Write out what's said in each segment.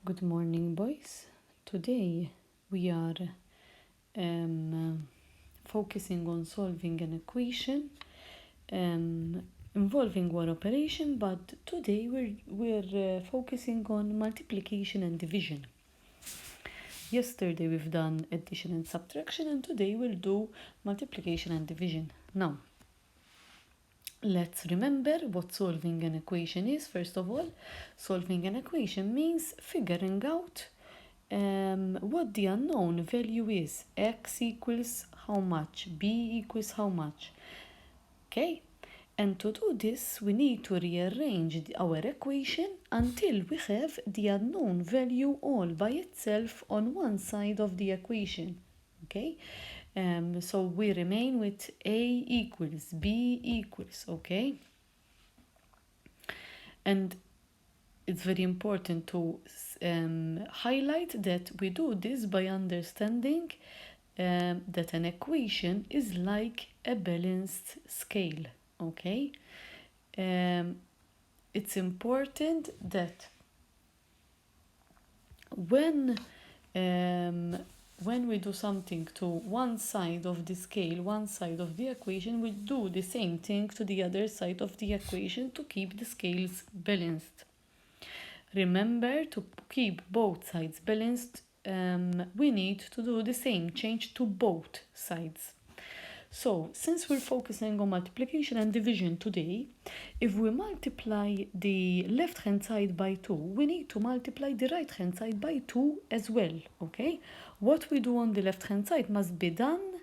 Good morning, boys. Today we are focusing on solving an equation involving one operation, but today we're focusing on multiplication and division. Yesterday we've done addition and subtraction, and today we'll do multiplication and division. Now, let's remember what solving an equation is. First of all, solving an equation means figuring out what the unknown value is. X equals how much, B equals how much. Okay, and to do this we need to rearrange our equation until we have the unknown value all by itself on one side of the equation. Okay, so we remain with A equals B equals. Okay, and it's very important to highlight that we do this by understanding that an equation is like a balanced scale. Okay, it's important that when we do something to one side of the scale, one side of the equation, we do the same thing to the other side of the equation to keep the scales balanced. Remember, to keep both sides balanced, we need to do the same change to both sides. So, since we're focusing on multiplication and division today, if we multiply the left-hand side by 2, we need to multiply the right-hand side by 2 as well, okay? What we do on the left-hand side must be done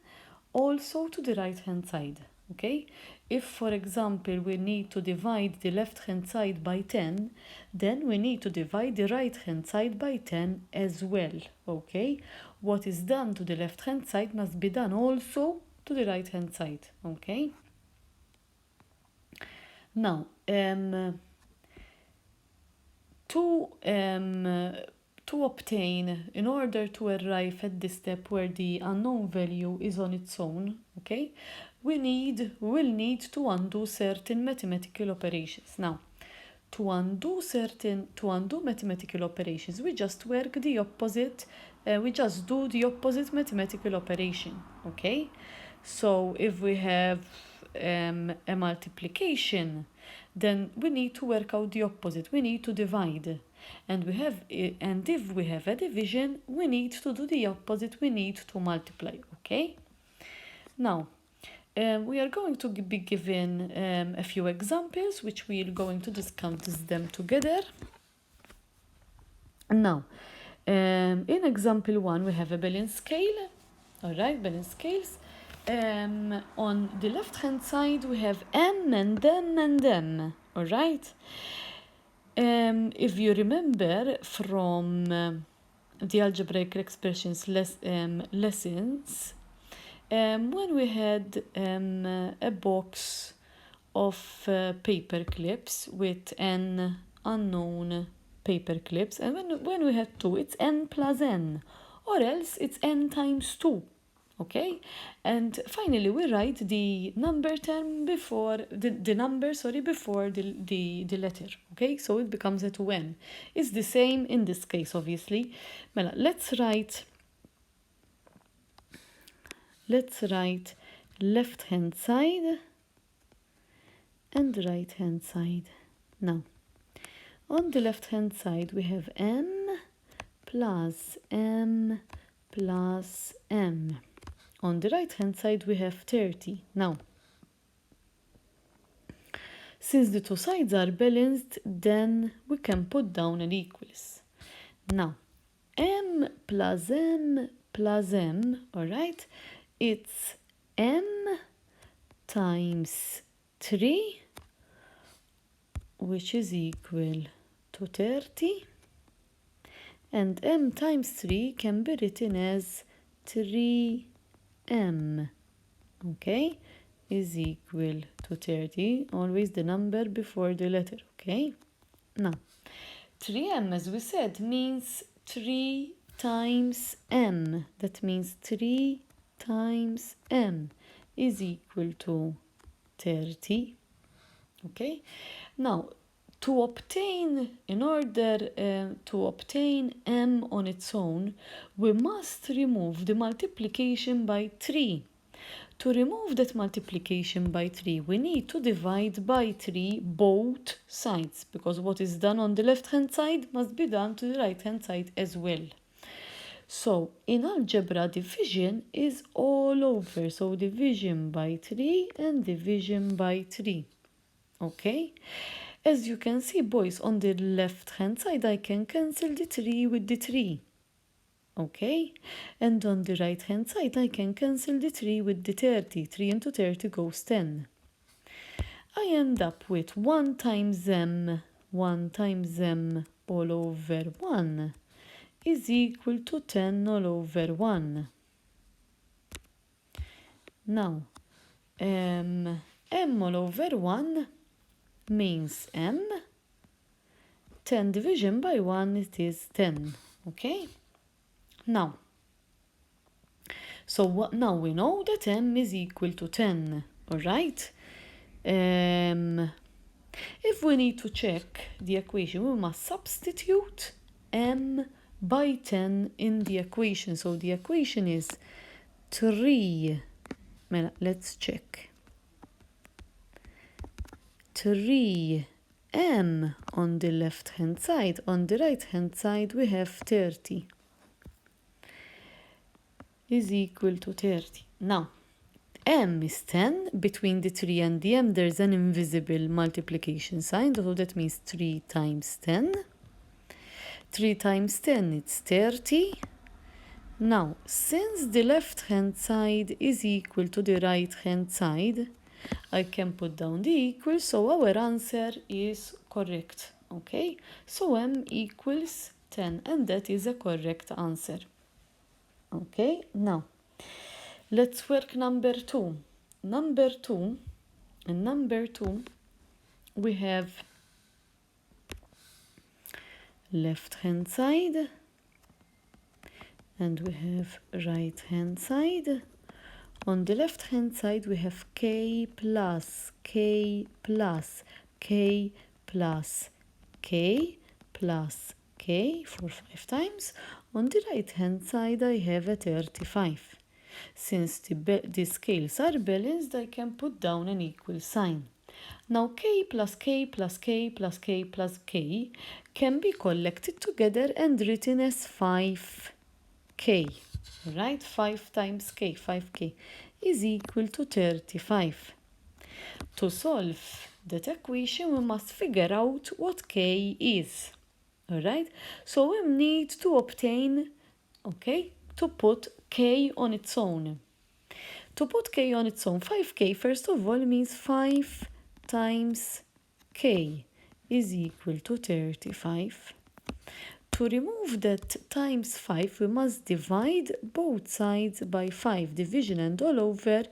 also to the right-hand side, okay? If, for example, we need to divide the left-hand side by 10, then we need to divide the right-hand side by 10 as well, okay? What is done to the left-hand side must be done also to the right-hand side, okay? Now, to obtain, in order to arrive at the step where the unknown value is on its own, okay, we'll need to undo certain mathematical operations. Now, to undo mathematical operations, we just work the opposite, we just do the opposite mathematical operation, okay? So if we have a multiplication, then we need to work out the opposite. We need to divide. And if we have a division, we need to do the opposite. We need to multiply, okay? Now, we are going to be given a few examples, which we are going to discuss them together. Now, in example 1, we have a balanced scale. All right, balanced scales. On the left-hand side, we have m and m and m. All right. If you remember from the algebraic expressions lessons, when we had a box of paper clips with n unknown paper clips, and when we had 2, it's n plus n, or else it's n times 2. Okay, and finally we write the number term before the number before the letter. Okay, so it becomes a 2n. It's the same in this case, obviously. Well, let's write left hand side and right hand side. Now, on the left hand side we have m plus m plus m. On the right hand side we have 30. Now, since the two sides are balanced, then we can put down an equals. Now, m plus m plus m, alright, it's m times 3, which is equal to 30, and m times 3 can be written as 3m, okay, is equal to 30, always the number before the letter, okay? Now, 3m, as we said, means 3 times m. That means 3 times m is equal to 30, okay? Now, in order to obtain m on its own, we must remove the multiplication by 3. To remove that multiplication by 3, we need to divide by 3 both sides, because what is done on the left-hand side must be done to the right-hand side as well. So in algebra, division is all over. So division by 3 and division by 3. Okay? As you can see, boys, on the left-hand side, I can cancel the 3 with the 3. Okay? And on the right-hand side, I can cancel the 3 with the 30. 3 into 30 goes 10. I end up with 1 times m all over 1 is equal to 10 all over 1. Now, m all over 1 means m. 10 division by 1, it is 10. Okay? Now, so now we know that m is equal to 10. Alright? If we need to check the equation, we must substitute m by 10 in the equation. So the equation is 3. Let's check. 3m on the left-hand side. On the right-hand side, we have 30 is equal to 30. Now, m is 10. Between the 3 and the m, there's an invisible multiplication sign. So that means 3 times 10. 3 times 10, it's 30. Now, since the left-hand side is equal to the right-hand side, I can put down the equal, so our answer is correct. Okay? So m equals 10, and that is a correct answer. Okay? Now, let's work number 2. Number 2, we have left-hand side and we have right-hand side. On the left-hand side, we have k plus k plus k plus k plus k for 5 times. On the right-hand side, I have a 35. Since the scales are balanced, I can put down an equal sign. Now, k plus k plus k plus k plus k can be collected together and written as 5k. Right? 5 times k, 5k, is equal to 35. To solve that equation, we must figure out what k is. Alright? So we need to obtain, to put k on its own. To put k on its own, 5k, first of all, means 5 times k is equal to 35. To remove that times 5, we must divide both sides by 5. Division and all over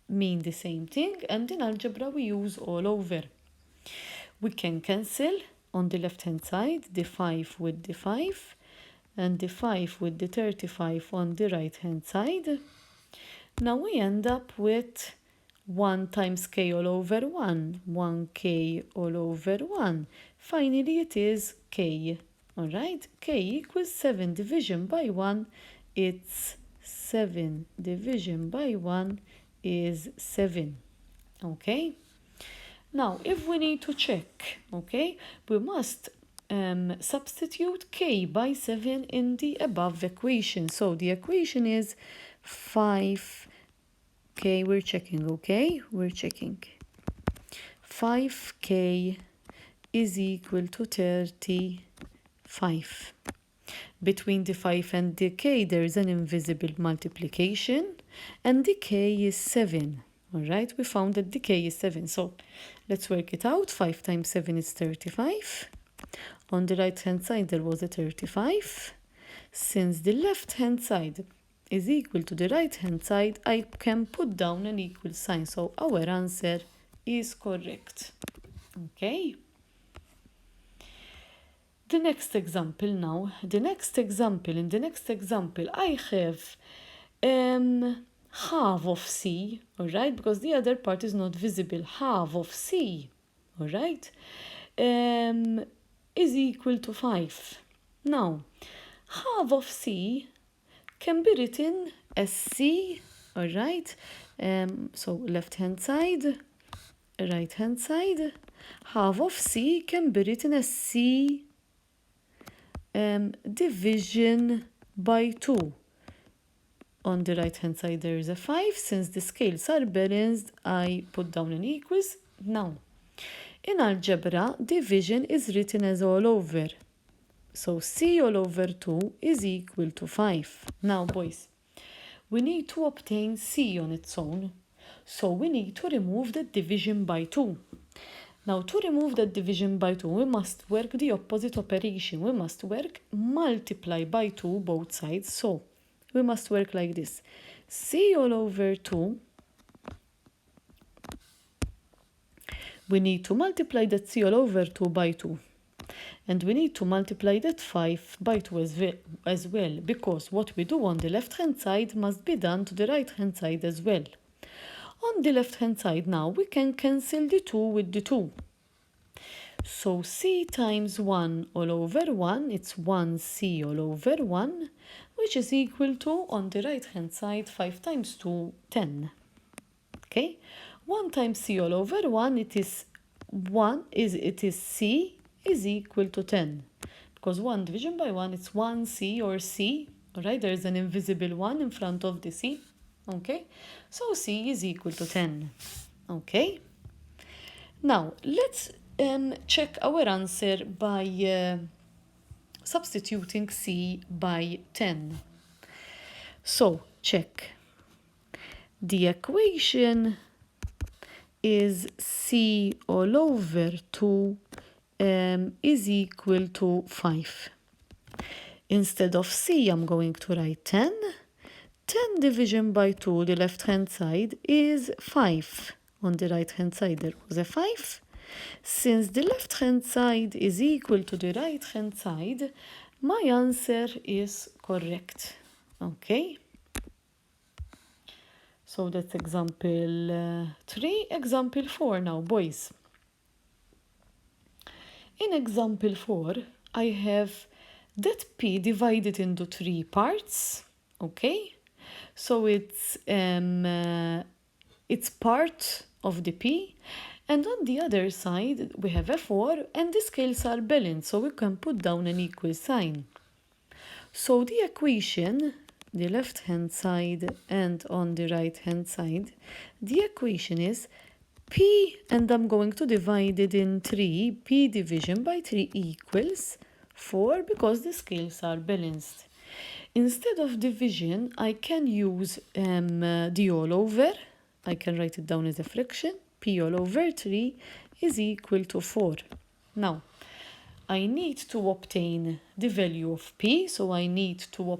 mean the same thing, and in algebra we use all over. We can cancel on the left-hand side the 5 with the 5, and the 5 with the 35 on the right-hand side. Now we end up with 1 times k all over 1, 1k all over 1. Finally, it is k. Alright, k equals 7 division by 1, it's 7 division by 1 is 7. Okay? Now, if we need to check, we must substitute k by 7 in the above equation. So the equation is 5k, we're checking, We're checking. 5k is equal to 35. Between the 5 and the k, there is an invisible multiplication, and the k is 7. Alright, we found that the k is 7. So let's work it out. 5 times 7 is 35. On the right-hand side, there was a 35. Since the left-hand side is equal to the right-hand side, I can put down an equal sign. So our answer is correct. Okay? The next example now. In the next example, I have half of c, alright? Because the other part is not visible. Half of c, alright? is equal to 5. Now, half of C can be written as C, alright? So left-hand side, right-hand side. Half of C can be written as C division by 2. On the right-hand side, there is a 5. Since the scales are balanced, I put down an equals. Now, in algebra, division is written as all over. So C all over 2 is equal to 5. Now, boys, we need to obtain C on its own. So we need to remove the division by 2. Now, to remove that division by 2, we must work the opposite operation. We must work multiply by 2 both sides. So we must work like this. C all over 2. We need to multiply that C all over 2 by 2. And we need to multiply that 5 by 2 as well, because what we do on the left-hand side must be done to the right-hand side as well. On the left-hand side now, we can cancel the 2 with the 2. So C times 1 all over 1, it's 1C all over 1, which is equal to, on the right-hand side, 5 times 2, 10. Okay? 1 times C all over 1, it is C is equal to 10. Because 1 division by 1, it's 1C or C. Alright, there's an invisible 1 in front of the C. Okay? So C is equal to 10. Okay? Now, let's check our answer by substituting C by 10. So, check. The equation is C all over 2 is equal to 5. Instead of C, I'm going to write 10. 10 division by 2, the left-hand side, is 5. On the right-hand side, there was a 5. Since the left-hand side is equal to the right-hand side, my answer is correct. Okay? So that's example 3. Example 4 now, boys. In example 4, I have that P divided into 3 parts. Okay? So it's part of the P. And on the other side, we have a 4, and the scales are balanced, so we can put down an equal sign. So the equation, the left-hand side and on the right-hand side, the equation is P, and I'm going to divide it in 3. P division by 3 equals 4, because the scales are balanced. Instead of division, I can use the all over. I can write it down as a fraction. P all over 3 is equal to 4. Now, I need to obtain the value of P, so I need to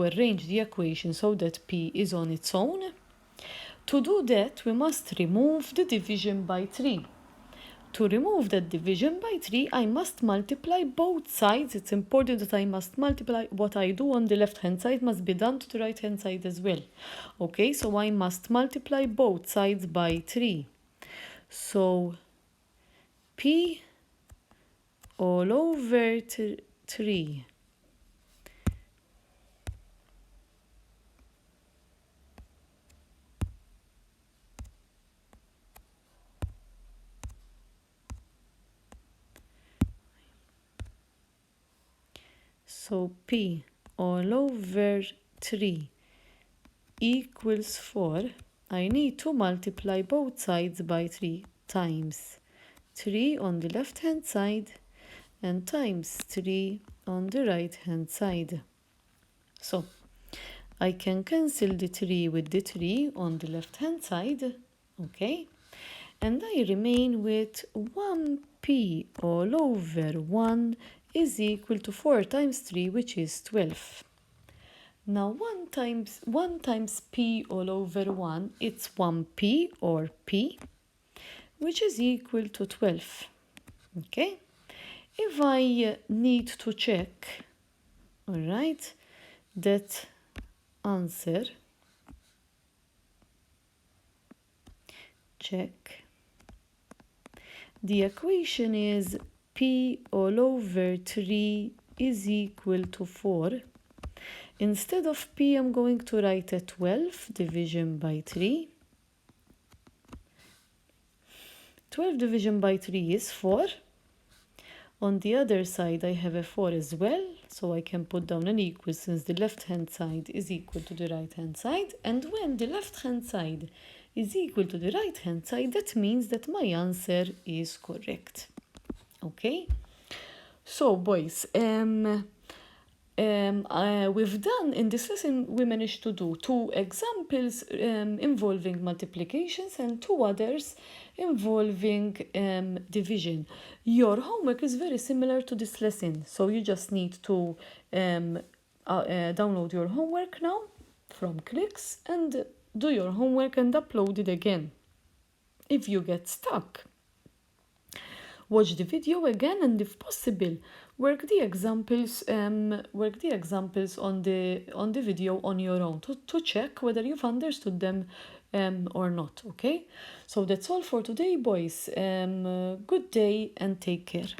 arrange the equation so that P is on its own. To do that, we must remove the division by 3. To remove that division by 3, I must multiply both sides. It's important that I must multiply. What I do on the left-hand side must be done to the right-hand side as well. Okay, so I must multiply both sides by 3. So P all over 3. So P all over 3 equals 4. I need to multiply both sides by 3 times 3 on the left-hand side and times 3 on the right-hand side. So I can cancel the 3 with the 3 on the left-hand side, okay? And I remain with 1P all over 1 is equal to 4 times 3, which is 12. Now 1 times P all over 1, it's 1P or P, which is equal to 12. Okay? If I need to check, all right, that answer, check The equation is p all over 3 is equal to 4. Instead of p, I'm going to write a 12 division by 3. 12 division by 3 is 4. On the other side, I have a 4 as well, so I can put down an equal since the left-hand side is equal to the right-hand side. And when the left-hand side is equal to the right-hand side, that means that my answer is correct. Okay? So, boys, we've done, in this lesson, we managed to do 2 examples involving multiplications and 2 others involving division. Your homework is very similar to this lesson, so you just need to download your homework now from Clicks and do your homework and upload it again. If you get stuck, watch the video again, and if possible, work the examples on the video on your own to check whether you've understood them or not. Okay, so that's all for today, boys. Good day and take care.